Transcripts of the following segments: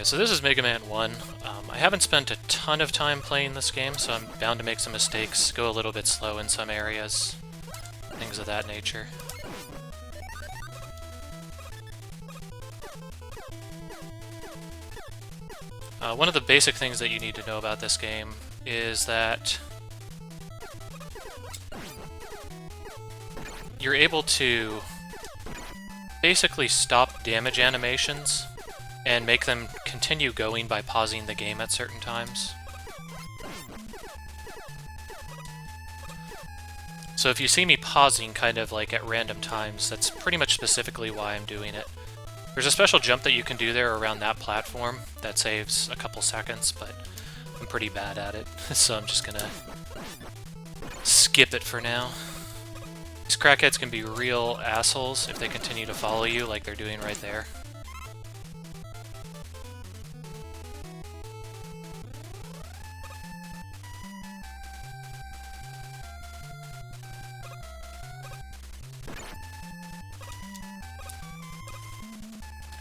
Okay, so this is Mega Man 1. I haven't spent a ton of time playing this game, so I'm bound to make some mistakes, go a little bit slow in some areas, things of that nature. One of the basic things that you need to know about this game is that you're able to basically stop damage animations and make them continue going by pausing the game at certain times. So if you see me pausing kind of like at random times, that's pretty much specifically why I'm doing it. There's a special jump that you can do there around that platform that saves a couple seconds, but I'm pretty bad at it, so I'm just gonna skip it for now. These crackheads can be real assholes if they continue to follow you like they're doing right there.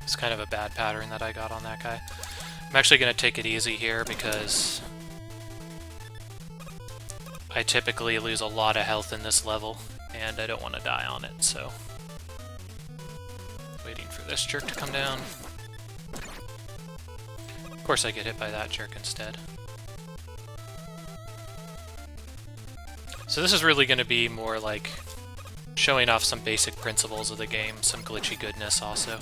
It's kind of a bad pattern that I got on that guy. I'm actually going to take it easy here because I typically lose a lot of health in this level, and I don't want to die on it, so... Waiting for this jerk to come down. Of course I get hit by that jerk instead. So this is really going to be more like showing off some basic principles of the game, some glitchy goodness also.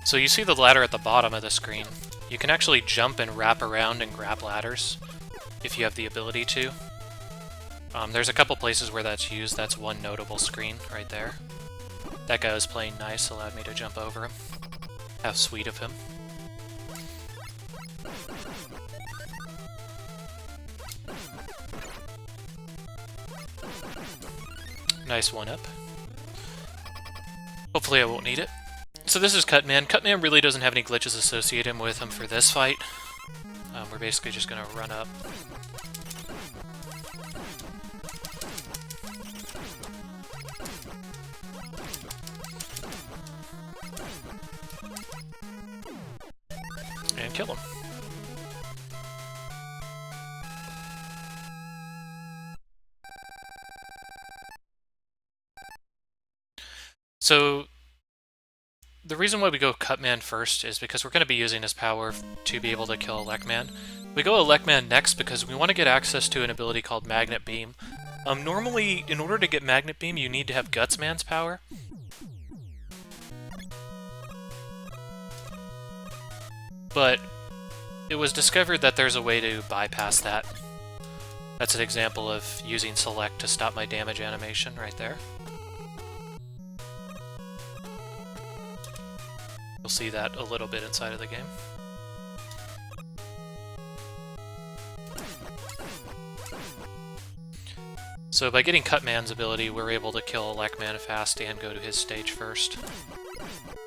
So you see the ladder at the bottom of the screen. You can actually jump and wrap around and grab ladders, if you have the ability to. There's a couple places where that's used. That's one notable screen right there. That guy was playing nice, allowed me to jump over him. How sweet of him. Nice one-up. Hopefully I won't need it. So this is Cutman. Cutman really doesn't have any glitches associated with him for this fight. We're basically just going to run up. And kill him. So the reason why we go Cutman first is because we're going to be using his power to be able to kill Elecman. We go Elecman next because we want to get access to an ability called Magnet Beam. Normally, in order to get Magnet Beam, you need to have Gutsman's power. But it was discovered that there's a way to bypass that. That's an example of using Select to stop my damage animation right there. You'll see that a little bit inside of the game. So by getting Cutman's ability, we're able to kill Elecman fast and go to his stage first.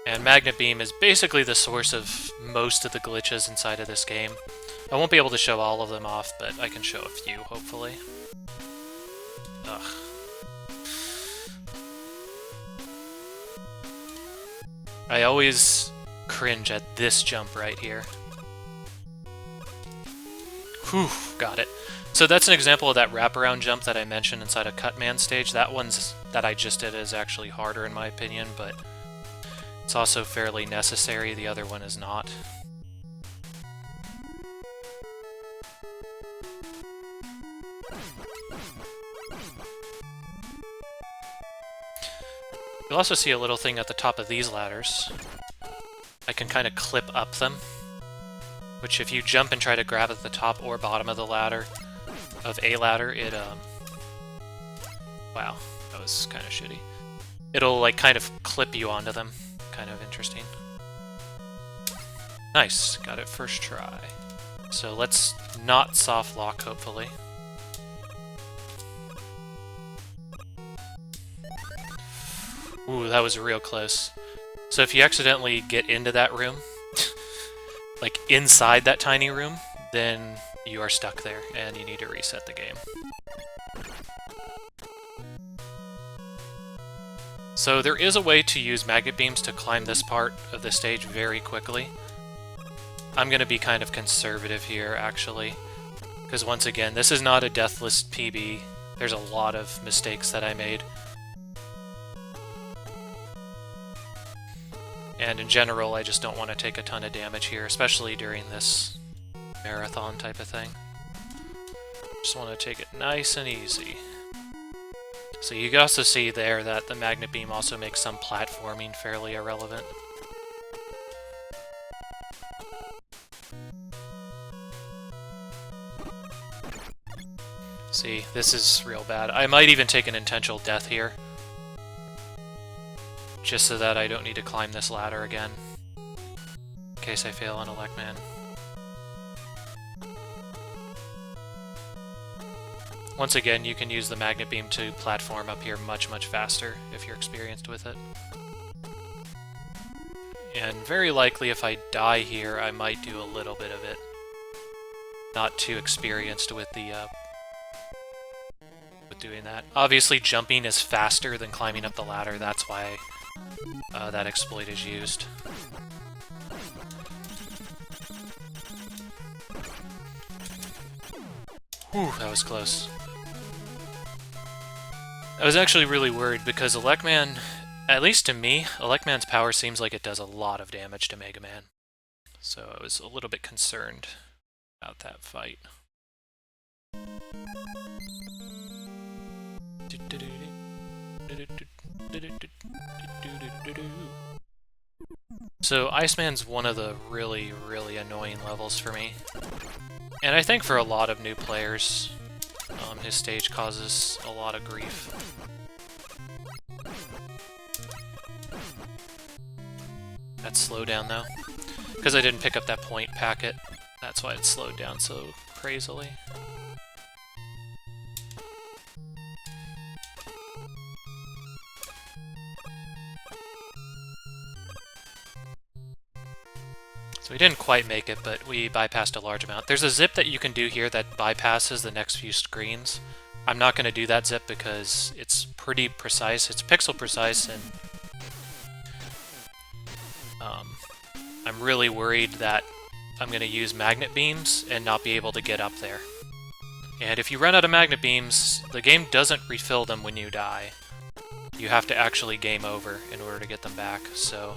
And Magnet Beam is basically the source of most of the glitches inside of this game. I won't be able to show all of them off, but I can show a few, hopefully. Ugh. I always cringe at this jump right here. Whew, got it. So that's an example of that wraparound jump that I mentioned inside a Cutman stage. That one's that I just did is actually harder in my opinion, but it's also fairly necessary. The other one is not. You'll also see a little thing at the top of these ladders. I can kind of clip up them, which if you jump and try to grab at the top or bottom of the ladder, of a ladder, it, wow, that was kind of shitty. It'll, like, kind of clip you onto them. Kind of interesting. Nice, got it first try. So let's not soft lock, hopefully. Ooh, that was real close. So if you accidentally get into that room, like inside that tiny room, then you are stuck there, and you need to reset the game. So there is a way to use magnet beams to climb this part of the stage very quickly. I'm going to be kind of conservative here, actually, because once again, this is not a deathless PB. There's a lot of mistakes that I made. And in general, I just don't want to take a ton of damage here, especially during this marathon type of thing. Just want to take it nice and easy. So you can also see there that the magnet beam also makes some platforming fairly irrelevant. See, this is real bad. I might even take an intentional death here, just so that I don't need to climb this ladder again, in case I fail on Elecman. Once again, you can use the magnet beam to platform up here much, much faster if you're experienced with it. And very likely if I die here, I might do a little bit of it. Not too experienced with the doing that. Obviously, jumping is faster than climbing up the ladder. That's why that exploit is used. Whew, that was close. I was actually really worried because Elecman, at least to me, Elecman's power seems like it does a lot of damage to Mega Man. So I was a little bit concerned about that fight. So Iceman's one of the really, really annoying levels for me. And I think for a lot of new players, his stage causes a lot of grief. That slowed down though. Because I didn't pick up that point packet, that's why it slowed down so crazily. So we didn't quite make it, but we bypassed a large amount. There's a zip that you can do here that bypasses the next few screens. I'm not going to do that zip because it's pretty precise. It's pixel precise, and I'm really worried that I'm going to use magnet beams and not be able to get up there. And if you run out of magnet beams, the game doesn't refill them when you die. You have to actually game over in order to get them back, so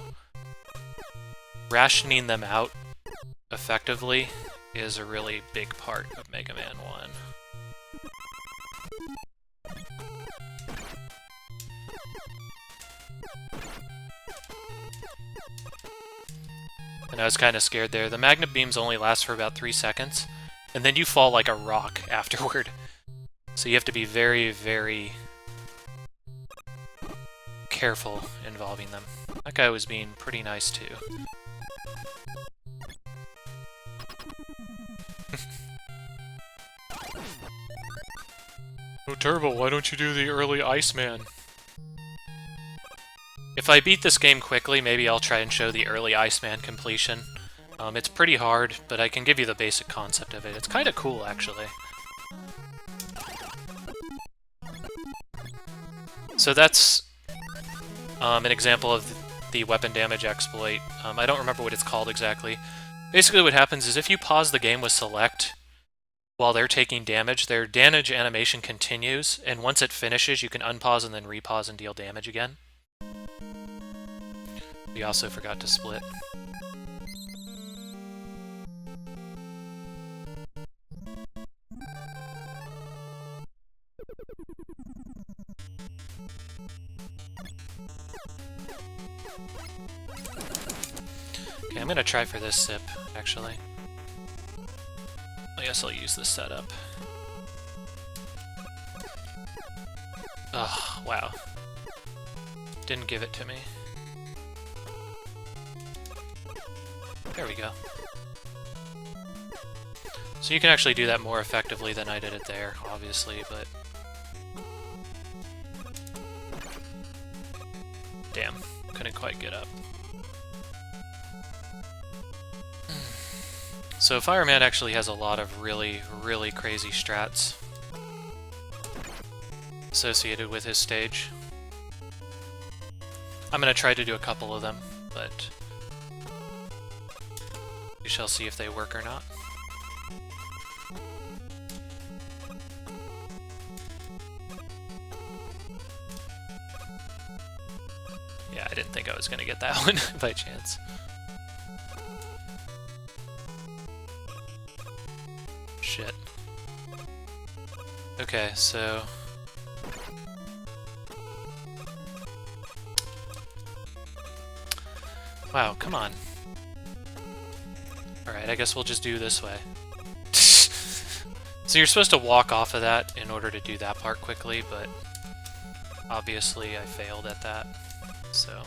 rationing them out effectively is a really big part of Mega Man 1. And I was kind of scared there. The magnet beams only last for about 3 seconds, and then you fall like a rock afterward. So you have to be very, very careful involving them. That guy was being pretty nice too. Oh, Turbo, why don't you do the early Iceman? If I beat this game quickly, maybe I'll try and show the early Iceman completion. It's pretty hard, but I can give you the basic concept of it. It's kind of cool, actually. So that's an example of the weapon damage exploit. I don't remember what it's called exactly. Basically what happens is if you pause the game with select while they're taking damage, their damage animation continues, and once it finishes, you can unpause and then repause and deal damage again. We also forgot to split. Okay, I'm gonna try for this sip, actually. I guess I'll use this setup. Ugh, wow. Didn't give it to me. There we go. So you can actually do that more effectively than I did it there, obviously, but... Damn, couldn't quite get up. So Fireman actually has a lot of really, really crazy strats associated with his stage. I'm going to try to do a couple of them, but we shall see if they work or not. Yeah, I didn't think I was going to get that one by chance. Shit. Okay, so... Wow, come on. Alright, I guess we'll just do this way. So you're supposed to walk off of that in order to do that part quickly, but obviously I failed at that, so...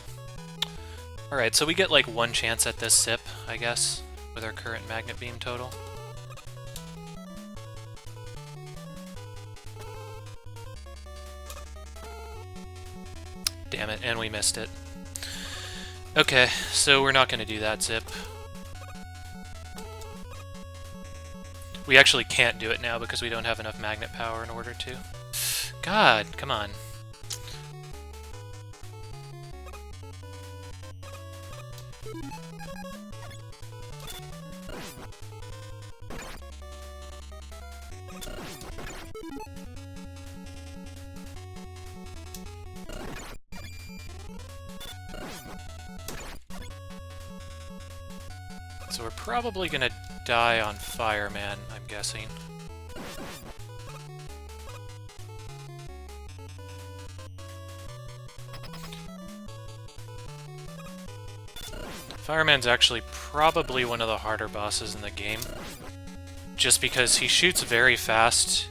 Alright, so we get like one chance at this zip, I guess, with our current magnet beam total. Damn it, and we missed it. Okay, so we're not going to do that zip. We actually can't do it now because we don't have enough magnet power in order to. God, come on. So we're probably gonna die on Fireman, I'm guessing. Fireman's actually probably one of the harder bosses in the game, just because he shoots very fast,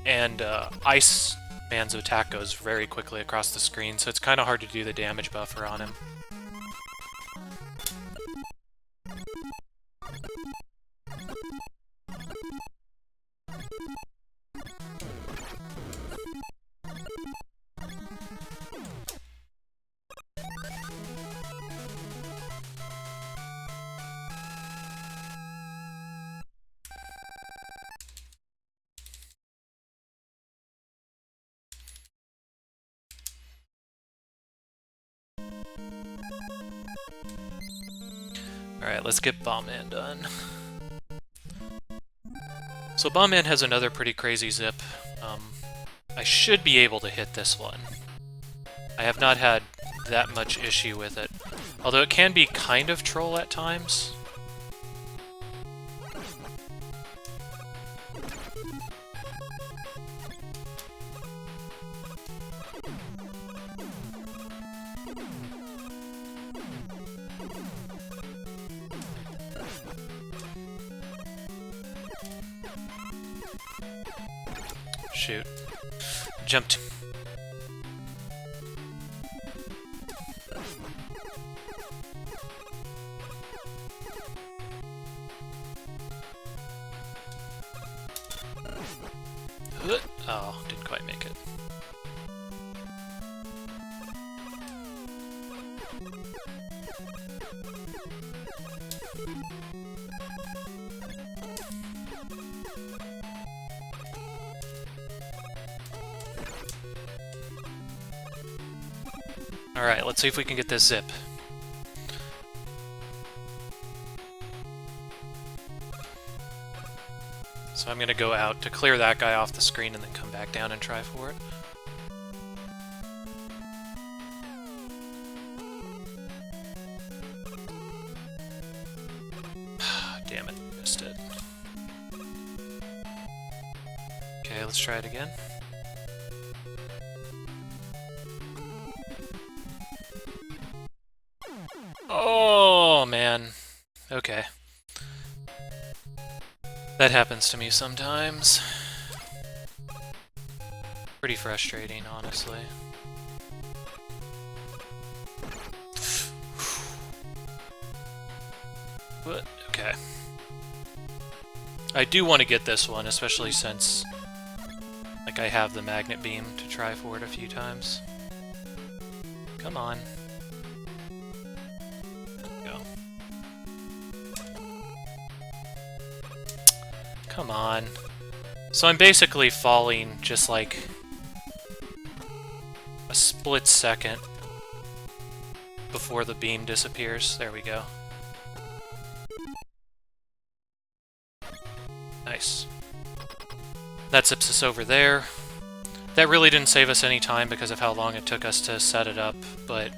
and Ice Man's attack goes very quickly across the screen, so it's kind of hard to do the damage buffer on him. Alright, let's get Bombman done. So Bombman has another pretty crazy zip. I should be able to hit this one. I have not had that much issue with it. Although it can be kind of troll at times. Shoot. Jumped. Oh, didn't quite make it. Alright, let's see if we can get this zip. So I'm gonna go out to clear that guy off the screen and then come back down and try for it. Damn it, missed it. Okay, let's try it again. Oh, man. Okay. That happens to me sometimes. Pretty frustrating, honestly. But, okay. I do want to get this one, especially since like I have the magnet beam to try for it a few times. Come on. Go. Come on. So I'm basically falling just like a split second before the beam disappears. There we go. Nice. That zips us over there. That really didn't save us any time because of how long it took us to set it up, but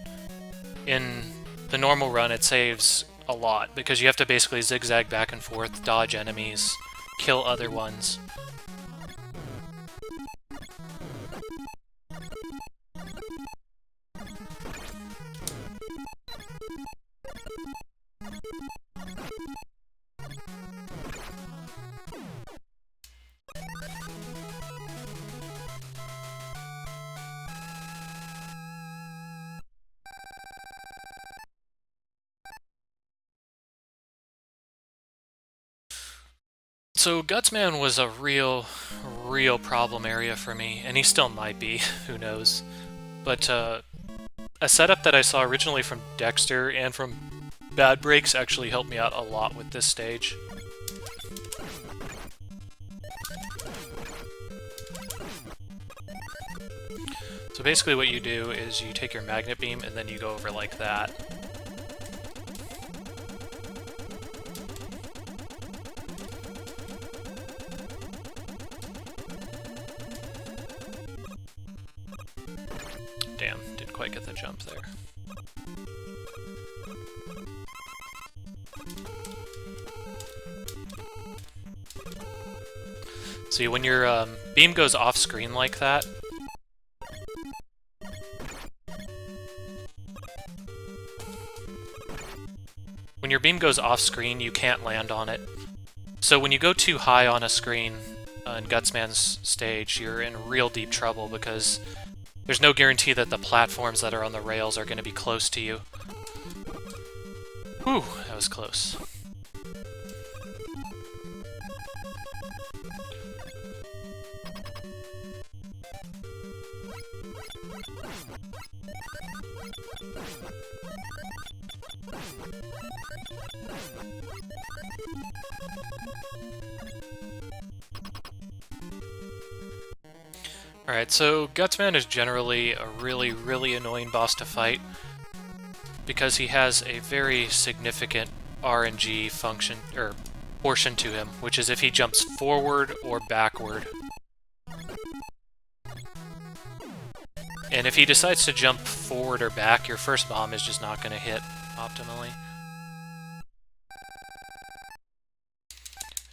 in the normal run it saves a lot because you have to basically zigzag back and forth, dodge enemies, kill other ones. So Gutsman was a real problem area for me, and he still might be, who knows. But a setup that I saw originally from Dexter and from Bad Breaks actually helped me out a lot with this stage. So basically what you do is you take your magnet beam and then you go over like that. Damn, didn't quite get the jump there. See, when your beam goes off screen like that, you can't land on it. So when you go too high on a screen in Gutsman's stage, you're in real deep trouble because there's no guarantee that the platforms that are on the rails are going to be close to you. Whew, that was close. Alright, so Gutsman is generally a really annoying boss to fight because he has a very significant RNG function, or portion to him, which is if he jumps forward or backward. And if he decides to jump forward or back, your first bomb is just not going to hit optimally.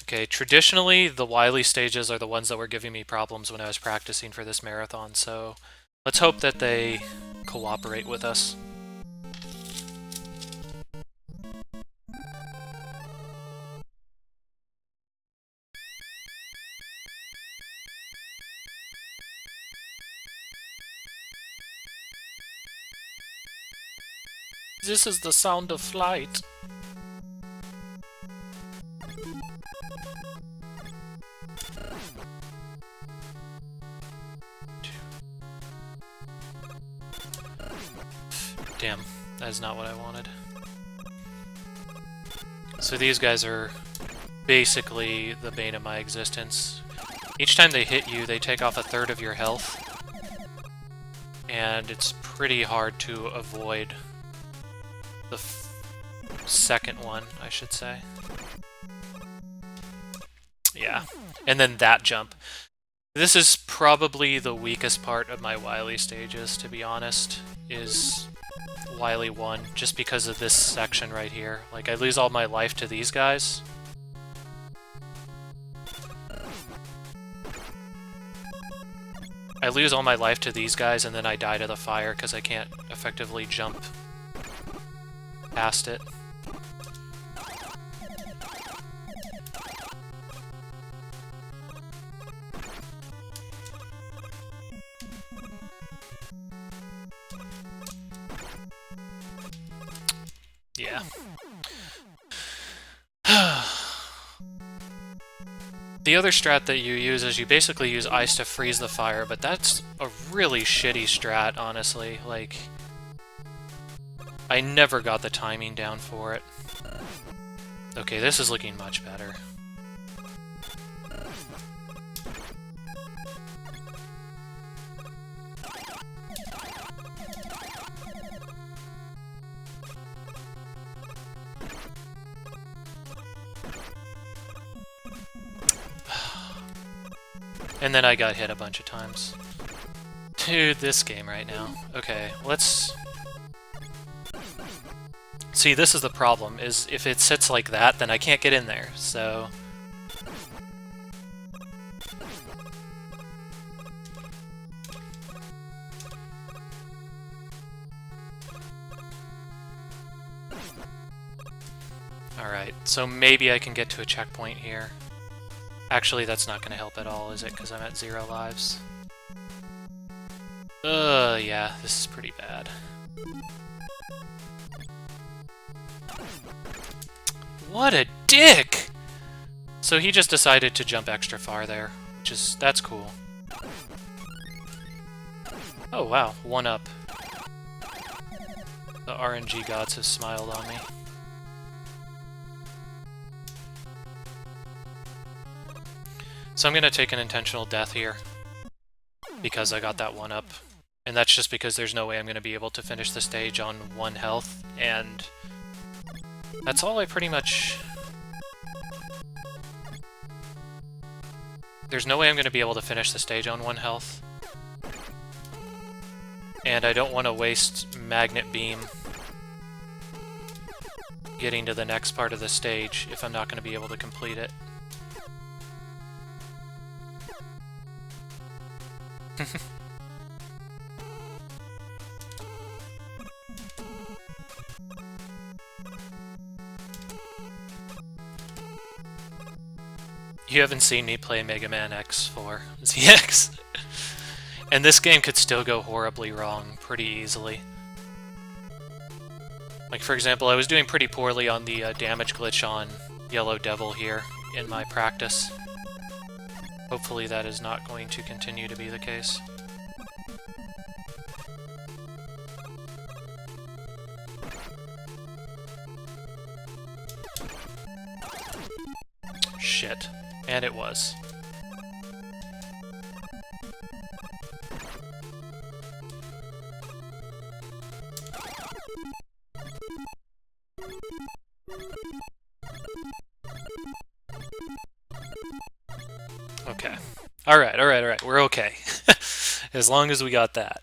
Okay, traditionally, the Wily stages are the ones that were giving me problems when I was practicing for this marathon, so let's hope that they cooperate with us. This is the sound of flight. Damn, that is not what I wanted. So these guys are basically the bane of my existence. Each time they hit you, they take off a third of your health. And it's pretty hard to avoid the second one, I should say. Yeah, and then that jump. This is probably the weakest part of my Wily stages, to be honest, is Wily 1, just because of this section right here. Like, I lose all my life to these guys. I lose all my life to these guys, and then I die to the fire because I can't effectively jump past it. Yeah. The other strat that you use is you basically use ice to freeze the fire, but that's a really shitty strat, honestly. Like, I never got the timing down for it. Okay, this is looking much better. And then I got hit a bunch of times. Dude, this game right now. Okay, let's... See, this is the problem, is if it sits like that, then I can't get in there, so... Alright, so maybe I can get to a checkpoint here. Actually, that's not going to help at all, is it? Because I'm at 0 lives. Yeah, this is pretty bad. What a dick! So he just decided to jump extra far there, which is... that's cool. Oh wow, 1-up. The RNG gods have smiled on me. So I'm gonna take an intentional death here, because I got that 1-up. And that's just because there's no way I'm gonna be able to finish the stage on 1 health, and... that's all I pretty much... There's no way I'm gonna be able to finish the stage on 1 health. And I don't want to waste Magnet Beam getting to the next part of the stage if I'm not gonna be able to complete it. You haven't seen me play Mega Man X4 ZX. And this game could still go horribly wrong pretty easily. Like, for example, I was doing pretty poorly on the damage glitch on Yellow Devil here in my practice. Hopefully that is not going to continue to be the case. Shit. And it was. Okay. Alright. We're okay. As long as we got that.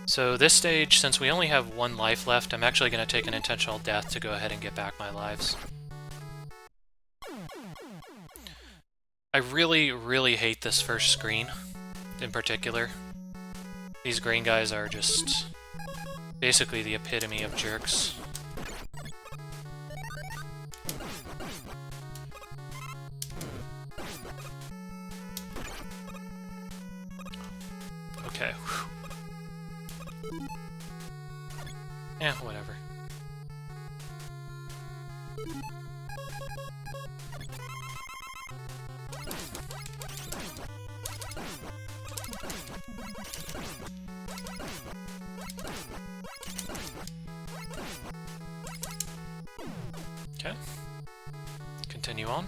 So this stage, since we only have 1 life left, I'm actually going to take an intentional death to go ahead and get back my lives. I really, really hate this first screen, in particular. These green guys are just basically the epitome of jerks. Okay. Yeah, whatever. Okay. Continue on.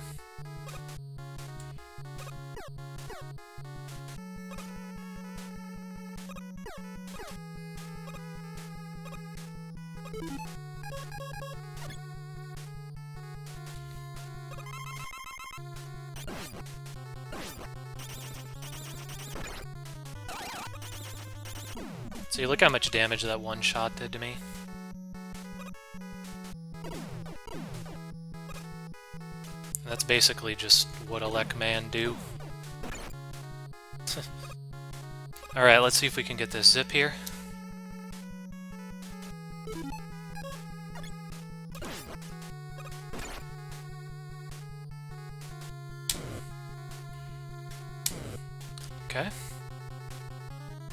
See, look how much damage that one shot did to me. That's basically just what a Lek man do. Alright, let's see if we can get this zip here. Okay.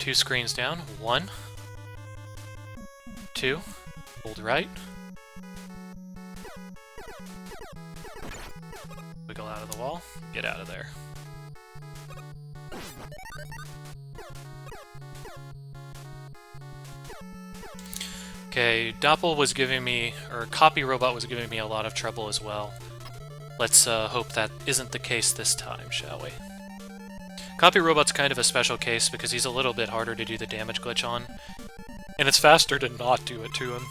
2 screens down. 1. 2. Hold right. Wiggle out of the wall. Get out of there. Okay, Doppel was giving me, or Copy Robot was giving me a lot of trouble as well. Let's hope that isn't the case this time, shall we? Copy Robot's kind of a special case because he's a little bit harder to do the damage glitch on, and it's faster to not do it to him.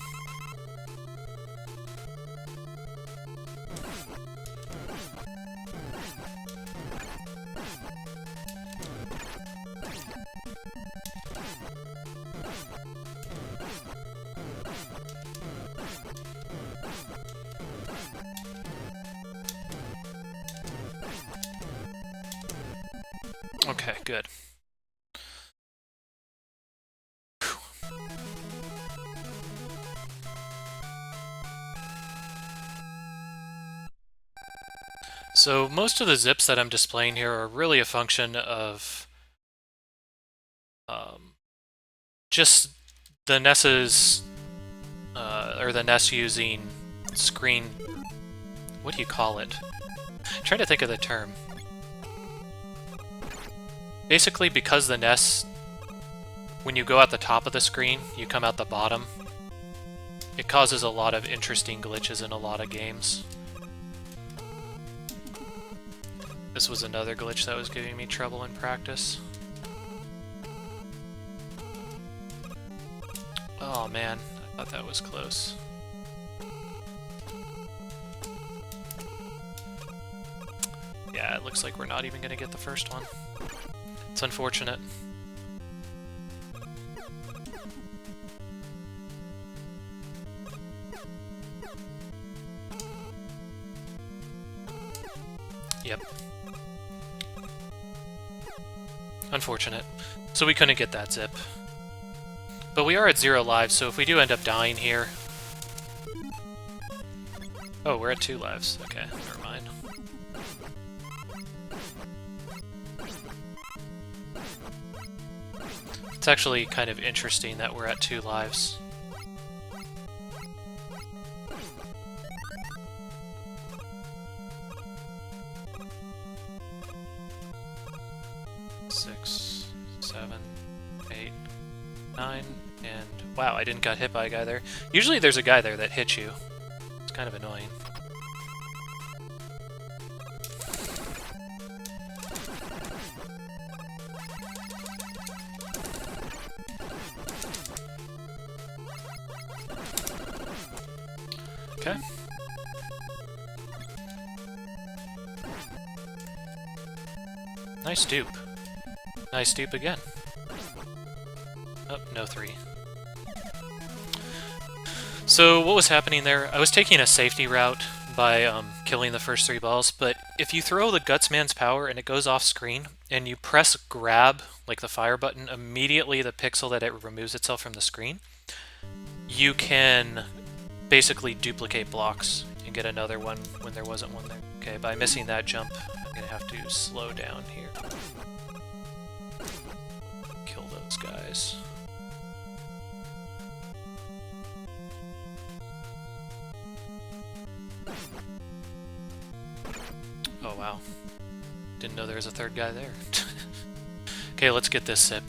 Okay, good. So most of the zips that I'm displaying here are really a function of just the NES's, or the NES using screen, what do you call it? I'm trying to think of the term. Basically, because the NES, when you go out the top of the screen, you come out the bottom, it causes a lot of interesting glitches in a lot of games. This was another glitch that was giving me trouble in practice. Oh man, I thought that was close. Yeah, it looks like we're not even going to get the first one. It's unfortunate. Yep. Unfortunate. So we couldn't get that zip. But we are at 0 lives, so if we do end up dying here... Oh, we're at 2 lives. Okay, never mind. It's actually kind of interesting that we're at 2 lives. Six, 7, 8, 9, and wow, I didn't get hit by a guy there. Usually there's a guy there that hits you. It's kind of annoying. Okay. Nice dupe. Nice dupe again. Oh, no 3. So what was happening there? I was taking a safety route by killing the first 3 balls, but if you throw the Gutsman's power and it goes off screen, and you press grab, like the fire button, immediately the pixel that it removes itself from the screen, you can basically duplicate blocks and get another one when there wasn't one there. Okay, by missing that jump, I'm gonna have to slow down here. Kill those guys. Oh wow. Didn't know there was a 3rd guy there. Okay, let's get this zip.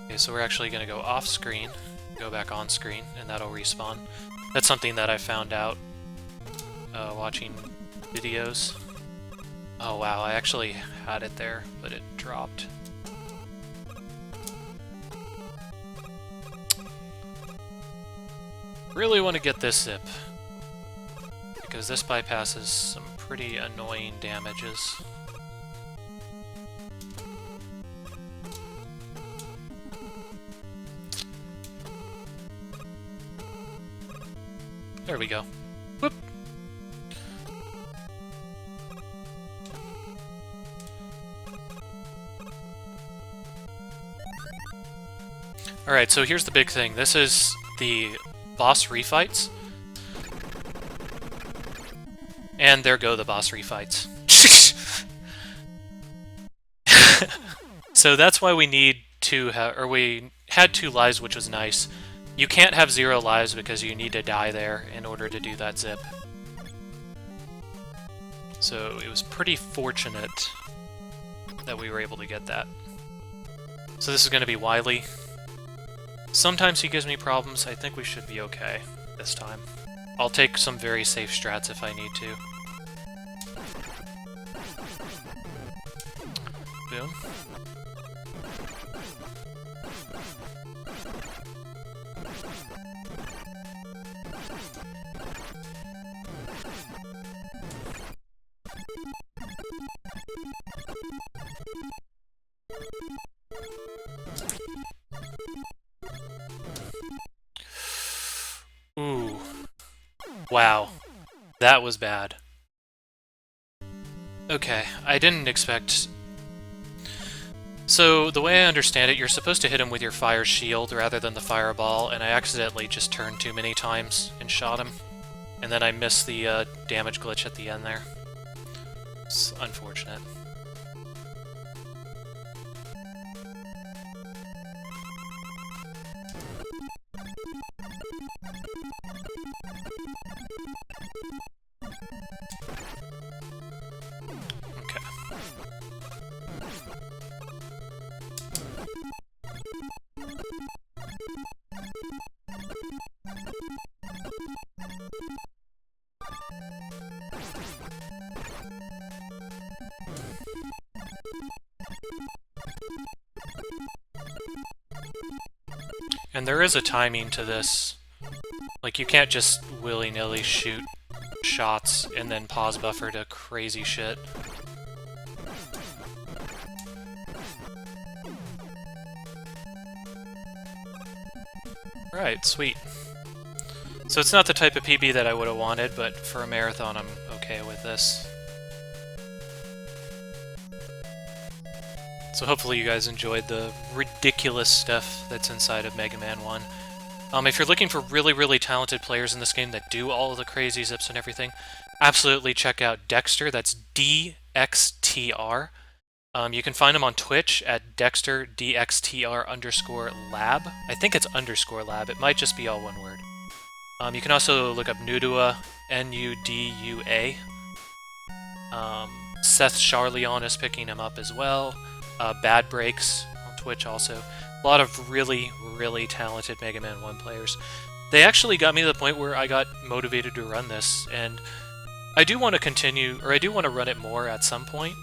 Okay, so we're actually going to go off screen, go back on screen, and that'll respawn. That's something that I found out watching videos. Oh wow, I actually had it there, but it dropped. Really want to get this zip, because this bypasses some pretty annoying damages. There we go. Whoop. Alright, so here's the big thing. This is the boss refights. And there go the boss refights. So that's why we need to have, or we had 2 lives, which was nice. You can't have 0 lives because you need to die there in order to do that zip. So it was pretty fortunate that we were able to get that. So this is going to be Wily. Sometimes he gives me problems. I think we should be okay this time. I'll take some very safe strats if I need to. Boom. Ooh. Wow. That was bad. Okay, I didn't expect... So, the way I understand it, you're supposed to hit him with your fire shield rather than the fireball, and I accidentally just turned too many times and shot him. And then I missed the damage glitch at the end there. It's unfortunate. Okay. And there is a timing to this. Like, you can't just willy-nilly shoot shots and then pause buffer to crazy shit. Right, sweet. So it's not the type of PB that I would have wanted, but for a marathon I'm okay with this. So hopefully you guys enjoyed the ridiculous stuff that's inside of Mega Man 1. If you're looking for really, really talented players in this game that do all of the crazy zips and everything, absolutely check out Dexter. That's DXTR. You can find him on Twitch at DexterDXTR_lab. I think it's _lab. It might just be all one word. You can also look up Nudua, Nudua. Seth Charleon is picking him up as well. Bad Breaks on Twitch also. A lot of really, really talented Mega Man 1 players. They actually got me to the point where I got motivated to run this, and I do want to continue, or I do want to run it more at some point,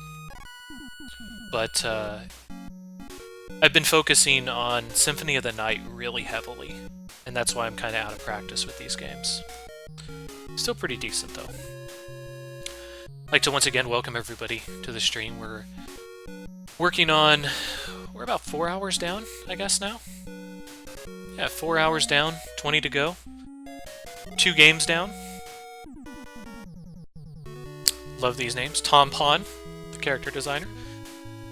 but I've been focusing on Symphony of the Night really heavily, and that's why I'm kind of out of practice with these games. Still pretty decent, though. I'd like to once again welcome everybody to the stream. We're working on... We're about 4 hours down, I guess, now? Yeah, 4 hours down, 20 to go. 2 games down. Love these names. Tom Pond, the character designer.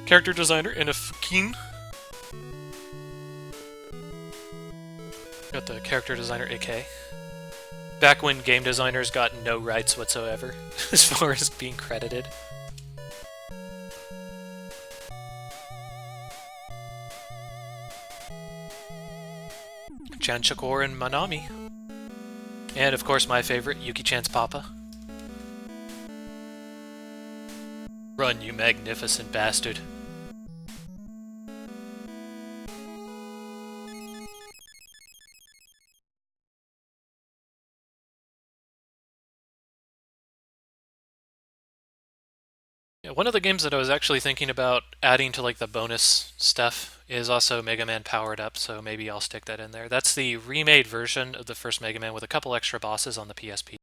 Character designer Inafkin. Got the character designer AK. Back when game designers got no rights whatsoever, as far as being credited. Janchakor and Manami. And of course my favorite, Yuki-chan's Papa. Run, you magnificent bastard. Yeah, one of the games that I was actually thinking about adding to like the bonus stuff is also Mega Man Powered Up, so maybe I'll stick that in there. That's the remade version of the first Mega Man with a couple extra bosses on the PSP.